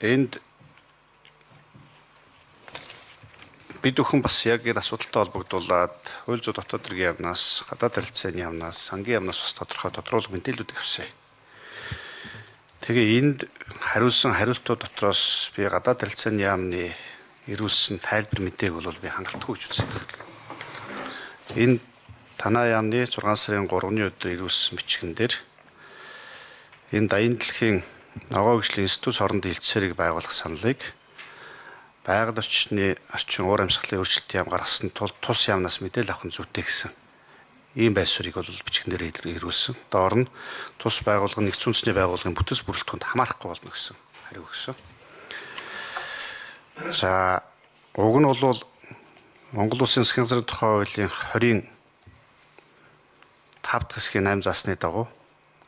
энд бид бүхэн бас яг энэ асуудалтай холбогдуулаад хууль зүйн дотоод хэргийн яамнаас, гадаад харилцааны яамнаас, сангийн яамнаас бас тодорхой мэдээллүүдийг авсан. Тэгээ энд хариулсан хариултууд дотроос би гадаад харилцааны яамны ирүүлсэн тайлбар мэдээг бол би хангалтгүй гэж үздэг. Энэ танаа яамны 6 сарын 3-ны өдөр ирүүлсэн бичгэн дээр энэ Даян дэлхийн ногоо гүшлийн институт хоорондын хилцээрийг байгуулах саналыг байгаль орчны уур амьсгалын өөрчлөлтийн яам гаргасан тул тус яамнаас мэдээлэл авах нь зүйтэй гэсэн ийм байр суурийг бол бичгэн дээр ирүүлсэн. Доор нь тус байгууллага нэгдсэн үндэсний байгууллагын бүтэц бүрэлдэхүүнд хамаарахгүй болно гэсэн хариу өгсөн. За уг нь бол Монгол Улсын засгийн газрын тухай хуулийн 20-ийн 5 дахь хэсгийн 8 заасны дагуу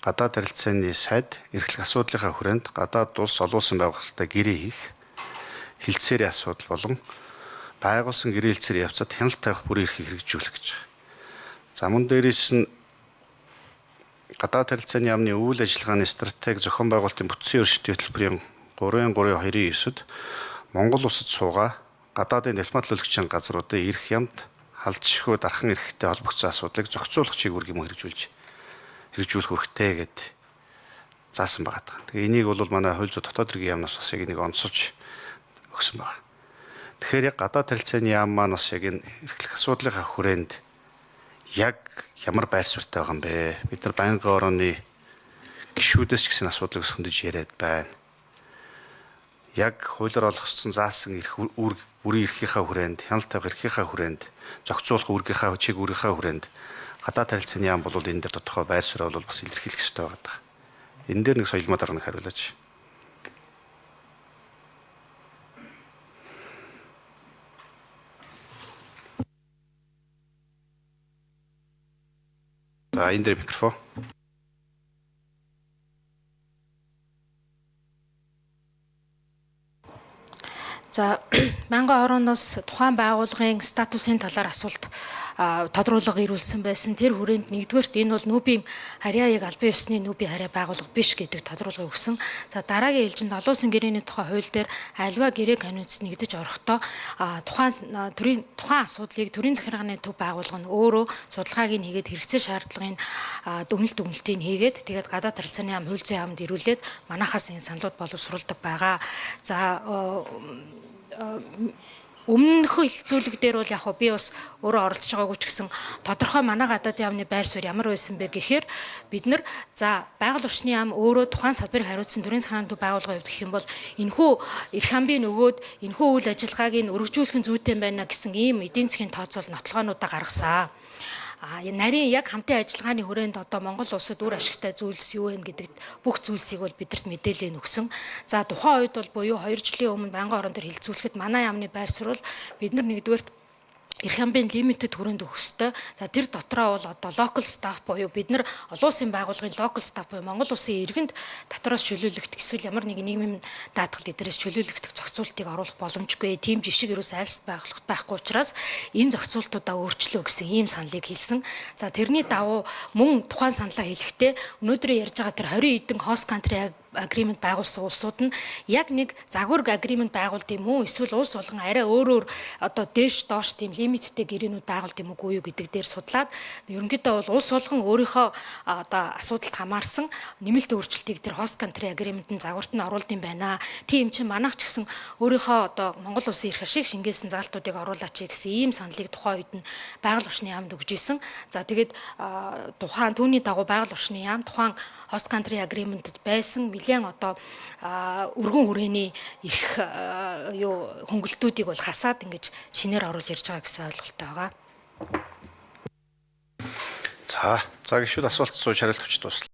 гадаад харилцааны сайд эрхлэх асуудлынхаа хүрээнд гадаад улс олуулсан байгууллагатай гэрээ хийх, хилцээрийн асуудал болон байгуулсан гэрээ хилцээрийн явцад хяналт тавих бүрийн эрхийг хэрэгжүүлэх гэж. За мөн дээрээс нь гадаад харилцааны яамны үйл ажиллагааны стратеги зохион байгуулалтын бүтцийн өөрчлөлтийн хөтөлбөрийн 3-3-29-д Монгол улсад суугаа гадаадын дипломатлуулагчийн газруудын эрх ямд халдшгүй дархан эрхтэй холбогдсон асуудлыг зохицуулах чиглэл юм хэрэгжүүлэх хэрэгтэй гэд заасан байгаа. Тэгээ энийг бол манай хууль зүйн дотоод хэргийн яамнаас бас яг энийг онцолж өгсөн байна. Тэгэхээр яг гадаад харилцааны яам маань бас яг энэ эрхлэх асуудлынхаа хүрээнд яг ямар байр суурьтай байгаа юм бэ? Бид нар байнгын орооны гишүүдээс ч гэсэн асуудлыг хөндөж яриад байна. Яг хуулиар олгосон заасан эрх бүрийн эрхийнхаа хүрээнд, хяналт тавих эрхийнхаа хүрээнд, зохицуулах үүргийнхаа хүрээнд гадаад харилцааны яам бол энэ дээр тодорхой байр суурь бол бас илэрхийлэх ёстой байгаа. Энэ дээр нэг соёлмоо дарга хариулаач. За энэ дээр микрофон. За байнгын орооноос тухайн байгууллагын статусын талаар асуулт тодруулга ирүүлсэн байсан. Тэр хүрээнд нэгдүгээрт энэ бол нүүбийн харьяа яг албан ёсны нүүбийн харьяа байгууллага биш гэдэг тодруулга өгсөн. За дараагийн ээлжинд олон улсын гэрээний тухай хууль дээр альва гэрээ канонц нэгдэж орохдоо тухайн асуудлыг төрийн захиргааны төв байгууллага нь өөрөө судалгааг нь хийгээд хэрэгцээ шаардлагын дүгнэлтийг хийгээд тэгээд гадаад харилцааны яам хууль зүйн яамд ирүүлээд манайхаас энэ саналууд боловсруулдаг байгаа. За өмнөх хэлцүүлэг дээр бол яг би бас өөрөө оролцож байгаагүй ч гэсэн тодорхой манай гадаад яамны байр суурь ямар байсан бэ гэхээр бид нар за байгаль орчны яам өөрөө тухайн салбарыг хариуцсан төрийн захиргааны төв байгууллагын хувьд гэх юм бол энэхүү эрх хамбын нөгөөд энэхүү үйл ажиллагааг нь өргөжүүлэх нь зүйтэй байна гэсэн ийм эдийн засгийн тооцоол нотолгоонуудаа гаргасан. Нарийн яг хамтын ажиллагааны хүрээнд одоо Монгол улсад үр ашигтай зүйлс юу вэ гэдэг бүх зүйлсийг бол бидэрт мэдээлэл өгсөн. За тухайн үед бол буюу 2 жилийн өмнө байнгын орон дээр хилцүүлэхэд манай яамны байр суурь бид нар нэгдүгээр эрх хамбын лимитэд хүрээнд өгөх ёстой. За тэр дотроо бол одоо local staff буюу бид нар олон улсын байгууллагын local staff буюу Монгол улсын иргэнд татвараас чөлөөлөгдөх эсвэл ямар нэгэн нийгмийн даатгалд эдгээрээс чөлөөлөгдөх зохицуултыг оруулах боломжгүй. Тийм жишг юус айлсд байхгүй учраас энэ зохицуултуудаа өөрчлөө гэсэн ийм саналыг хэлсэн. За тэрний дагуу мөн тухайн саналаа хэлэхдээ өнөөдөр ярьж байгаа тэр 20 эдэн host country agreement байгуулсан улсууд нь яг нэг загварг agreement байгуулд юм уу эсвэл улс болгон арай өөрөөр одоо дээш доош тийм лимиттэй гэрээнүүд байгуулд юм уу юу гэдэг дээр судлаад ерөнхийдөө бол улс болгон өөрийнхөө одоо асуудалд хамаарсан нэмэлт өөрчлөлтийг тэр host country agreement-ын загварт нь оруулд юм байна. Тийм чинь манайх ч гэсэн өөрийнхөө одоо Монгол улсын эрх ашиг шингээсэн заалтуудыг оруулаач гэсэн ийм саналыг тухайн үед нь байгаль орчны яамд өгж исэн. За тэгээд тухайн түүний дагуу байгаль орчны яам тухайн host country agreement-д байсан одоо өргөн хүрээний их хөнгөлтүүдийг бол хасаад ингэж шинээр оруулж ирж байгаа гэсэн ойлголттой байгаа. За гişүүд асуулт сууж хариулт өгч дуслаа.